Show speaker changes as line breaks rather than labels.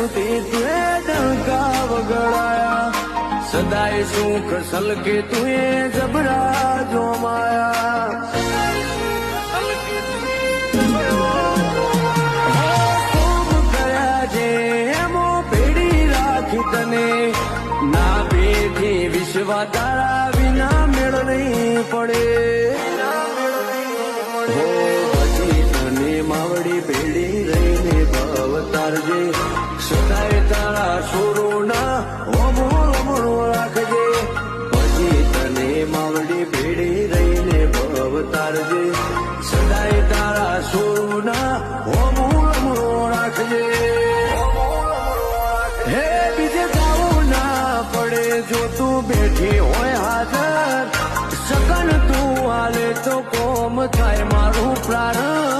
સુરતી તુએ ડંકા વગડાયા સદાય સુખ સલકે તુએ જબરા જોમાયા ખૂબ કર્યા જે એમો પેઢી રાખી તને ના બેઠી વિશ્વ તારા વિના મેળ નહીં પડે માવડી ભેડી રહીને ભવતારજે સદાય તારા સોરોના ઓમો રાખજે પછી તને માવડી ભેડી રહીને ભવતારજે સદાય તારા સોરોના ઓમો રાખજે હે બીજે ગાવું ના પડે જો તું બેઠી હોય હાજર સગન તું હાલે તો કોમ થાય મારું પ્રાણ